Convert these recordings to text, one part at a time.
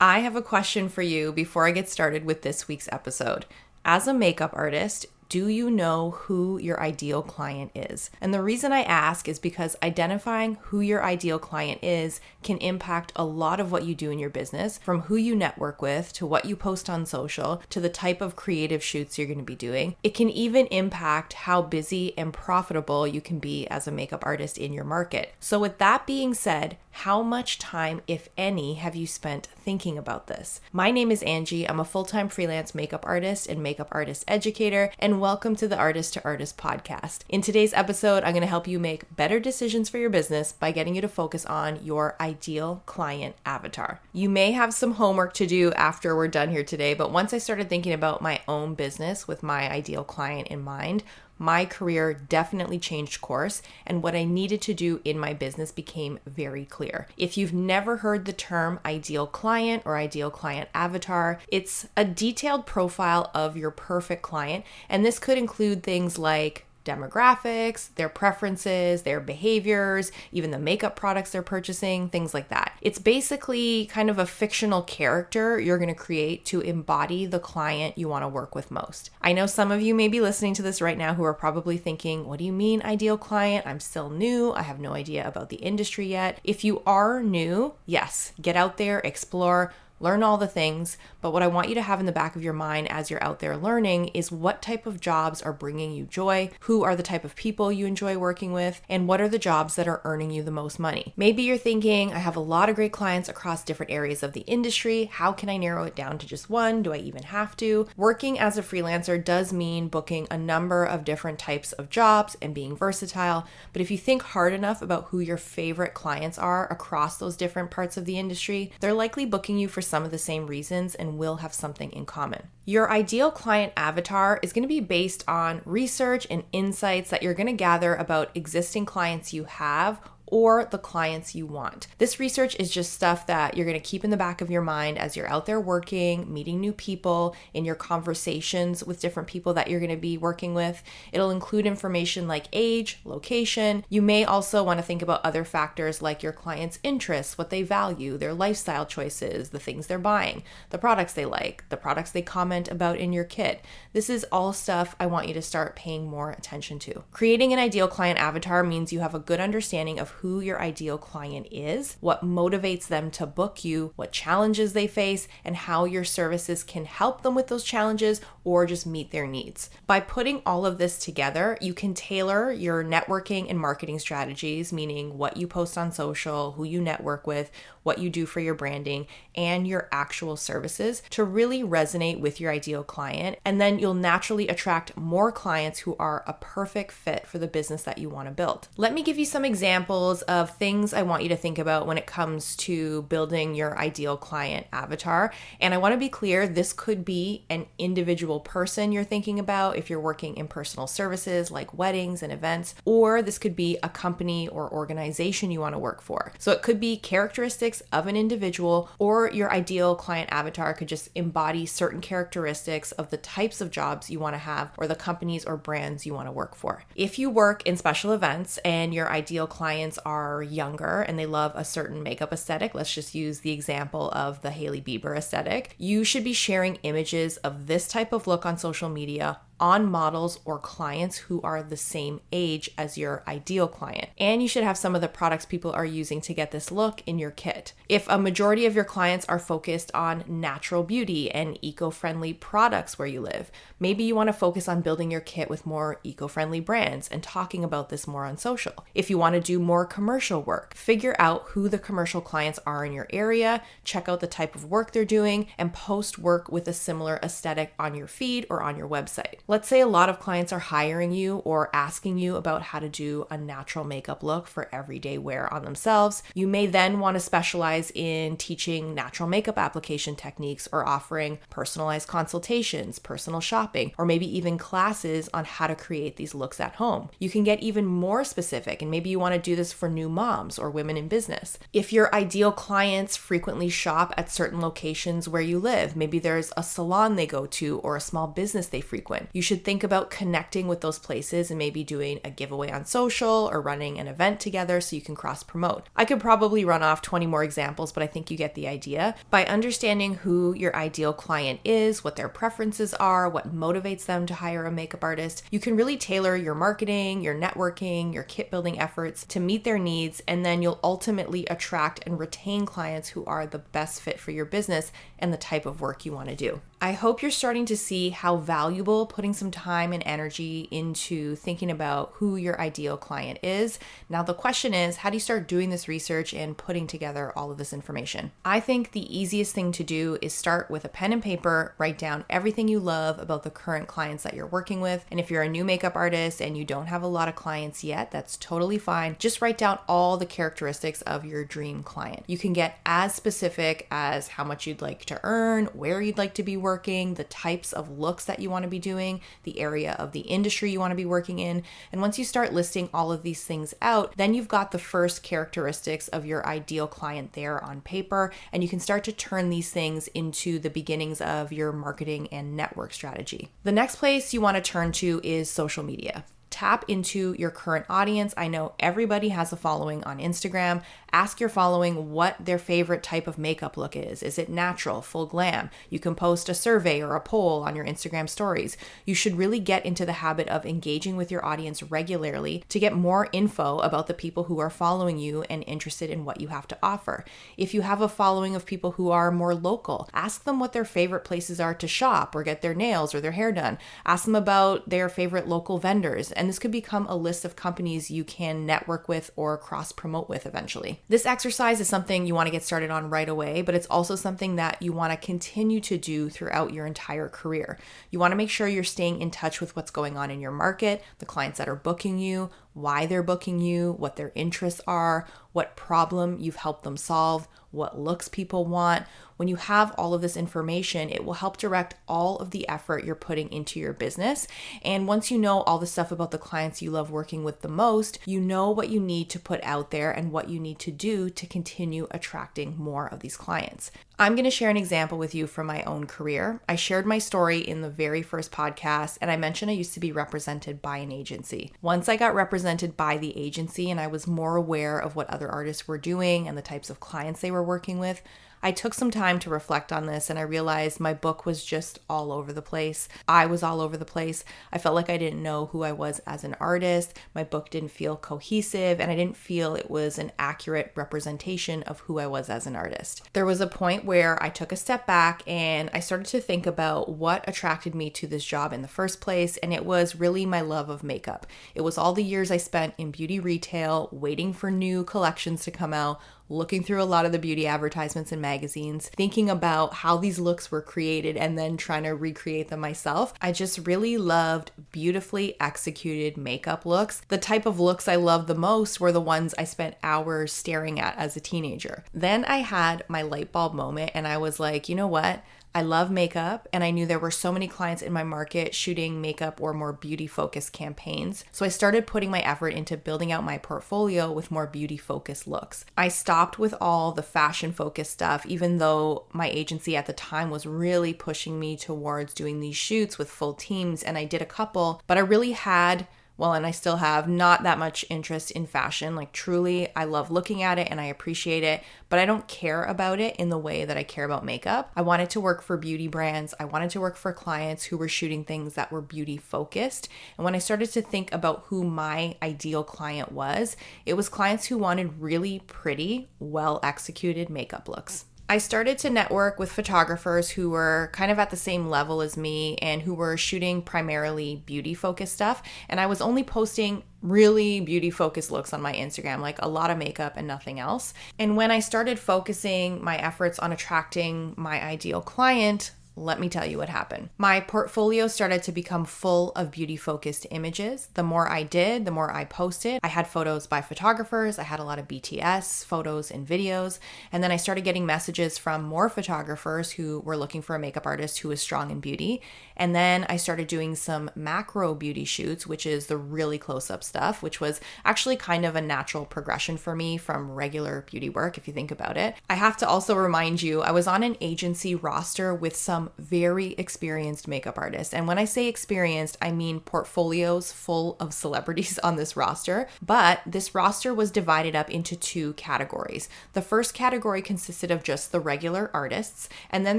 I have a question for you before I get started with this week's episode. As a makeup artist, do you know who your ideal client is? And the reason I ask is because identifying who your ideal client is can impact a lot of what you do in your business, from who you network with to what you post on social to the type of creative shoots you're going to be doing. It can even impact how busy and profitable you can be as a makeup artist in your market. So with that being said, how much time, if any, have you spent thinking about this? My name is Angie. I'm a full-time freelance makeup artist and makeup artist educator, and welcome to the Artist to Artist podcast. In today's episode, I'm going to help you make better decisions for your business by getting you to focus on your ideal client avatar. You may have some homework to do after we're done here today, but once I started thinking about my own business with my ideal client in mind, my career definitely changed course, and what I needed to do in my business became very clear. If you've never heard the term ideal client or ideal client avatar, it's a detailed profile of your perfect client, and this could include things like demographics, their preferences, their behaviors, even the makeup products they're purchasing, things like that. It's basically kind of a fictional character you're going to create to embody the client you want to work with most. I know some of you may be listening to this right now who are probably thinking, what do you mean ideal client? I'm still new. I have no idea about the industry yet. If you are new, yes, get out there, explore, learn all the things, but what I want you to have in the back of your mind as you're out there learning is what type of jobs are bringing you joy, who are the type of people you enjoy working with, and what are the jobs that are earning you the most money. Maybe you're thinking, I have a lot of great clients across different areas of the industry. How can I narrow it down to just one? Do I even have to? Working as a freelancer does mean booking a number of different types of jobs and being versatile, but if you think hard enough about who your favorite clients are across those different parts of the industry, they're likely booking you for some of the same reasons and will have something in common. Your ideal client avatar is going to be based on research and insights that you're going to gather about existing clients you have or the clients you want. This research is just stuff that you're going to keep in the back of your mind as you're out there working, meeting new people, in your conversations with different people that you're going to be working with. It'll include information like age, location. You may also want to think about other factors like your client's interests, what they value, their lifestyle choices, the things they're buying, the products they like, the products they comment about in your kit. This is all stuff I want you to start paying more attention to. Creating an ideal client avatar means you have a good understanding of who your ideal client is, what motivates them to book you, what challenges they face, and how your services can help them with those challenges or just meet their needs. By putting all of this together, you can tailor your networking and marketing strategies, meaning what you post on social, who you network with, what you do for your branding, and your actual services to really resonate with your ideal client. And then you'll naturally attract more clients who are a perfect fit for the business that you want to build. Let me give you some examples of things I want you to think about when it comes to building your ideal client avatar. And I want to be clear, this could be an individual person you're thinking about if you're working in personal services like weddings and events, or this could be a company or organization you want to work for. So it could be characteristics of an individual, or your ideal client avatar could just embody certain characteristics of the types of jobs you want to have or the companies or brands you want to work for. If you work in special events and your ideal clients are younger and they love a certain makeup aesthetic, let's just use the example of the Hailey Bieber aesthetic, you should be sharing images of this type of look on social media on models or clients who are the same age as your ideal client. And you should have some of the products people are using to get this look in your kit. If a majority of your clients are focused on natural beauty and eco-friendly products where you live, maybe you want to focus on building your kit with more eco-friendly brands and talking about this more on social. If you want to do more commercial work, figure out who the commercial clients are in your area, check out the type of work they're doing, and post work with a similar aesthetic on your feed or on your website. Let's say a lot of clients are hiring you or asking you about how to do a natural makeup look for everyday wear on themselves. You may then want to specialize in teaching natural makeup application techniques or offering personalized consultations, personal shopping, or maybe even classes on how to create these looks at home. You can get even more specific, and maybe you want to do this for new moms or women in business. If your ideal clients frequently shop at certain locations where you live, maybe there's a salon they go to or a small business they frequent, You should think about connecting with those places and maybe doing a giveaway on social or running an event together so you can cross promote. I could probably run off 20 more examples, but I think you get the idea. By understanding who your ideal client is, what their preferences are, what motivates them to hire a makeup artist, you can really tailor your marketing, your networking, your kit building efforts to meet their needs, and then you'll ultimately attract and retain clients who are the best fit for your business and the type of work you want to do. I hope you're starting to see how valuable putting some time and energy into thinking about who your ideal client is. Now, the question is, how do you start doing this research and putting together all of this information? I think the easiest thing to do is start with a pen and paper, write down everything you love about the current clients that you're working with. And if you're a new makeup artist and you don't have a lot of clients yet, that's totally fine. Just write down all the characteristics of your dream client. You can get as specific as how much you'd like to earn, where you'd like to be working, the types of looks that you want to be doing, the area of the industry you want to be working in. And once you start listing all of these things out, then you've got the first characteristics of your ideal client there on paper, and you can start to turn these things into the beginnings of your marketing and network strategy. The next place you want to turn to is social media. Tap into your current audience. I know everybody has a following on Instagram. Ask your following what their favorite type of makeup look is. Is it natural, full glam? You can post a survey or a poll on your Instagram stories. You should really get into the habit of engaging with your audience regularly to get more info about the people who are following you and interested in what you have to offer. If you have a following of people who are more local, ask them what their favorite places are to shop or get their nails or their hair done. Ask them about their favorite local vendors. And this could become a list of companies you can network with or cross promote with eventually. This exercise is something you want to get started on right away, but it's also something that you want to continue to do throughout your entire career. You want to make sure you're staying in touch with what's going on in your market, the clients that are booking you, why they're booking you, what their interests are, what problem you've helped them solve, what looks people want. When you have all of this information, it will help direct all of the effort you're putting into your business. And once you know all the stuff about the clients you love working with the most, you know what you need to put out there and what you need to do to continue attracting more of these clients. I'm going to share an example with you from my own career. I shared my story in the very first podcast, and I mentioned I used to be represented by an agency. Once I got represented by the agency and I was more aware of what other artists were doing and the types of clients they were working with, I took some time to reflect on this, and I realized my book was just all over the place. I was all over the place. I felt like I didn't know who I was as an artist. My book didn't feel cohesive, and I didn't feel it was an accurate representation of who I was as an artist. There was a point where I took a step back and I started to think about what attracted me to this job in the first place, and it was really my love of makeup. It was all the years I spent in beauty retail, waiting for new collections to come out, looking through a lot of the beauty advertisements and magazines, thinking about how these looks were created and then trying to recreate them myself. I just really loved beautifully executed makeup looks. The type of looks I loved the most were the ones I spent hours staring at as a teenager. Then I had my light bulb moment and I was like, you know what? I love makeup, and I knew there were so many clients in my market shooting makeup or more beauty-focused campaigns. So I started putting my effort into building out my portfolio with more beauty-focused looks. I stopped with all the fashion-focused stuff, even though my agency at the time was really pushing me towards doing these shoots with full teams, and I did a couple, but I really had and I still have not that much interest in fashion. Like truly, I love looking at it and I appreciate it, but I don't care about it in the way that I care about makeup. I wanted to work for beauty brands. I wanted to work for clients who were shooting things that were beauty focused. And when I started to think about who my ideal client was, it was clients who wanted really pretty, well executed makeup looks. I started to network with photographers who were kind of at the same level as me and who were shooting primarily beauty-focused stuff. And I was only posting really beauty-focused looks on my Instagram, like a lot of makeup and nothing else. And when I started focusing my efforts on attracting my ideal client, let me tell you what happened. My portfolio started to become full of beauty-focused images. The more I did, the more I posted. I had photos by photographers. I had a lot of BTS photos and videos. And then I started getting messages from more photographers who were looking for a makeup artist who was strong in beauty. And then I started doing some macro beauty shoots, which is the really close-up stuff, which was actually kind of a natural progression for me from regular beauty work, if you think about it. I have to also remind you, I was on an agency roster with some some very experienced makeup artists. And when I say experienced, I mean portfolios full of celebrities on this roster. But this roster was divided up into two categories. The first category consisted of just the regular artists, and then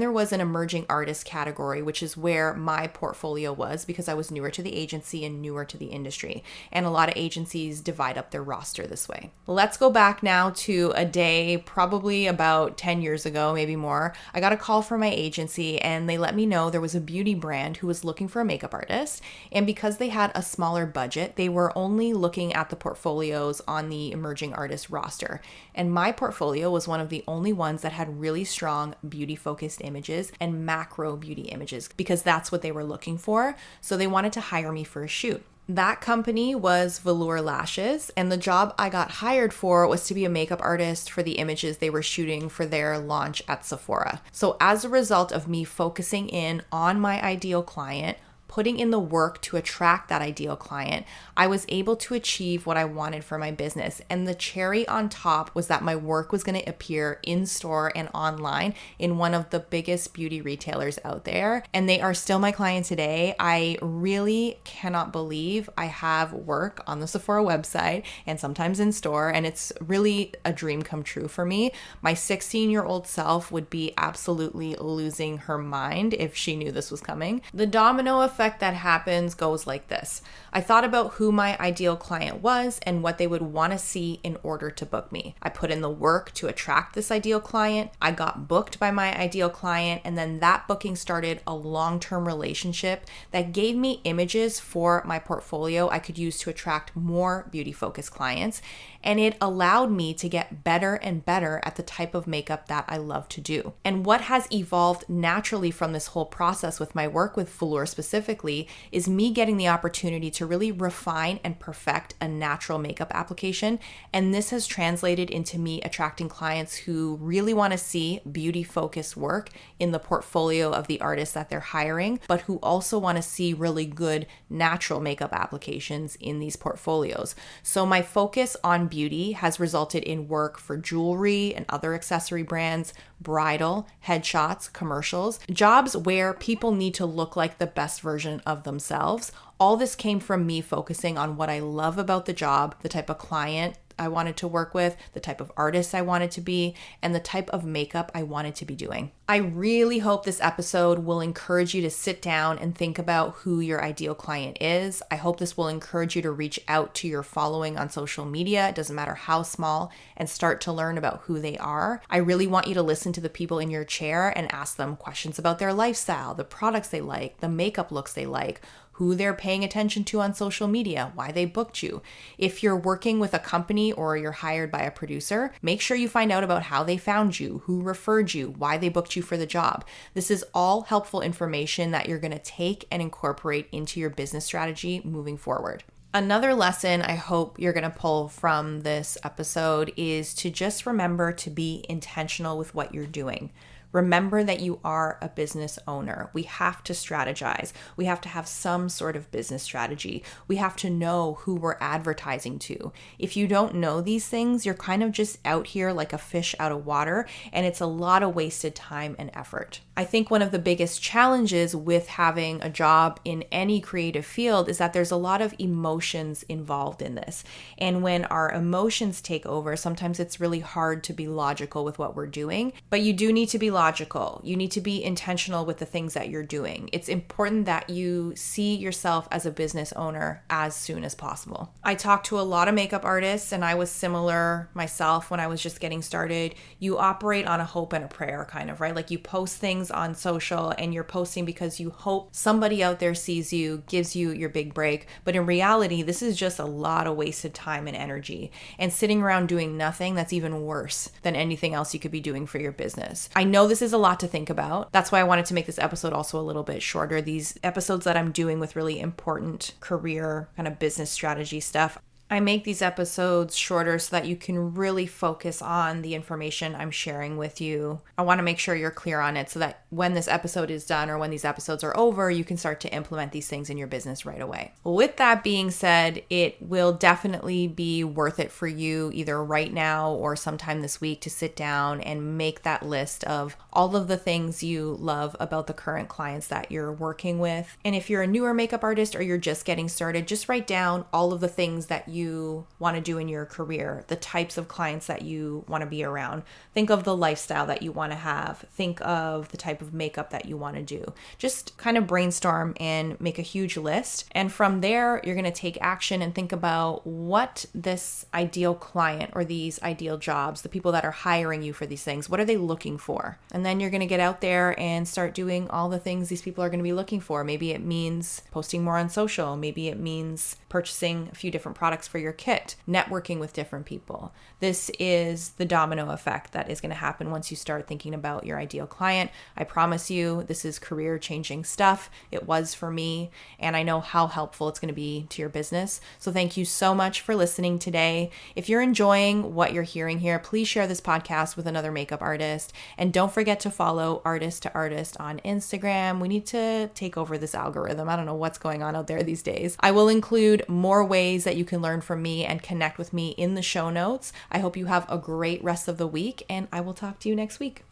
there was an emerging artist category, which is where my portfolio was because I was newer to the agency and newer to the industry. And a lot of agencies divide up their roster this way. Let's go back now to a day, probably about 10 years ago, maybe more. I got a call from my agency and they let me know there was a beauty brand who was looking for a makeup artist. And because they had a smaller budget, they were only looking at the portfolios on the emerging artist roster. And my portfolio was one of the only ones that had really strong beauty focused images and macro beauty images because that's what they were looking for. So they wanted to hire me for a shoot. That company was Velour Lashes, and the job I got hired for was to be a makeup artist for the images they were shooting for their launch at Sephora. So as a result of me focusing in on my ideal client, putting in the work to attract that ideal client, I was able to achieve what I wanted for my business. And the cherry on top was that my work was going to appear in store and online in one of the biggest beauty retailers out there. And they are still my client today. I really cannot believe I have work on the Sephora website and sometimes in store. And it's really a dream come true for me. My 16-year-old self would be absolutely losing her mind if she knew this was coming. The domino effect that happens goes like this. I thought about who my ideal client was and what they would want to see in order to book me. I put in the work to attract this ideal client. I got booked by my ideal client, and then that booking started a long-term relationship that gave me images for my portfolio I could use to attract more beauty-focused clients. And it allowed me to get better and better at the type of makeup that I love to do. And what has evolved naturally from this whole process with my work with Velour specifically is me getting the opportunity to really refine and perfect a natural makeup application. And this has translated into me attracting clients who really want to see beauty-focused work in the portfolio of the artists that they're hiring, but who also want to see really good natural makeup applications in these portfolios. So my focus on beauty has resulted in work for jewelry and other accessory brands, bridal, headshots, commercials, jobs where people need to look like the best version of themselves. All this came from me focusing on what I love about the job, the type of client I wanted to work with, the type of artist I wanted to be, and the type of makeup I wanted to be doing. I really hope this episode will encourage you to sit down and think about who your ideal client is. I hope this will encourage you to reach out to your following on social media, it doesn't matter how small, and start to learn about who they are. I really want you to listen to the people in your chair and ask them questions about their lifestyle, the products they like, the makeup looks they like, who they're paying attention to on social media, why they booked you. If you're working with a company or you're hired by a producer, make sure you find out about how they found you, who referred you, why they booked you for the job. This is all helpful information that you're going to take and incorporate into your business strategy moving forward. Another lesson I hope you're going to pull from this episode is to just remember to be intentional with what you're doing. Remember that you are a business owner. We have to strategize. We have to have some sort of business strategy. We have to know who we're advertising to. If you don't know these things, you're kind of just out here like a fish out of water, and it's a lot of wasted time and effort. I think one of the biggest challenges with having a job in any creative field is that there's a lot of emotions involved in this. And when our emotions take over, sometimes it's really hard to be logical with what we're doing, but you do need to be logical. You need to be intentional with the things that you're doing. It's important that you see yourself as a business owner as soon as possible. I talked to a lot of makeup artists, and I was similar myself when I was just getting started. You operate on a hope and a prayer kind of, right? Like you post things on social and you're posting because you hope somebody out there sees you, gives you your big break. But in reality, this is just a lot of wasted time and energy and sitting around doing nothing. That's even worse than anything else you could be doing for your business. I know this is a lot to think about. That's why I wanted to make this episode also a little bit shorter. These episodes that I'm doing with really important career kind of business strategy stuff, I make these episodes shorter so that you can really focus on the information I'm sharing with you. I want to make sure you're clear on it so that when this episode is done or when these episodes are over, you can start to implement these things in your business right away. With that being said, it will definitely be worth it for you either right now or sometime this week to sit down and make that list of all of the things you love about the current clients that you're working with. And if you're a newer makeup artist or you're just getting started, just write down all of the things that you want to do in your career, the types of clients that you want to be around. Think of the lifestyle that you want to have. Think of the type of makeup that you want to do. Just kind of brainstorm and make a huge list. And from there, you're going to take action and think about what this ideal client or these ideal jobs, the people that are hiring you for these things, what are they looking for? And then you're going to get out there and start doing all the things these people are going to be looking for. Maybe it means posting more on social. Maybe it means purchasing a few different products for your kit, networking with different people. This is the domino effect that is going to happen once you start thinking about your ideal client. I promise you, this is career changing stuff. It was for me, and I know how helpful it's going to be to your business. So thank you so much for listening today. If you're enjoying what you're hearing here, please share this podcast with another makeup artist. And don't forget to follow Artist to Artist on Instagram. We need to take over this algorithm. I don't know what's going on out there these days. I will include more ways that you can learn from me and connect with me in the show notes. I hope you have a great rest of the week, and I will talk to you next week.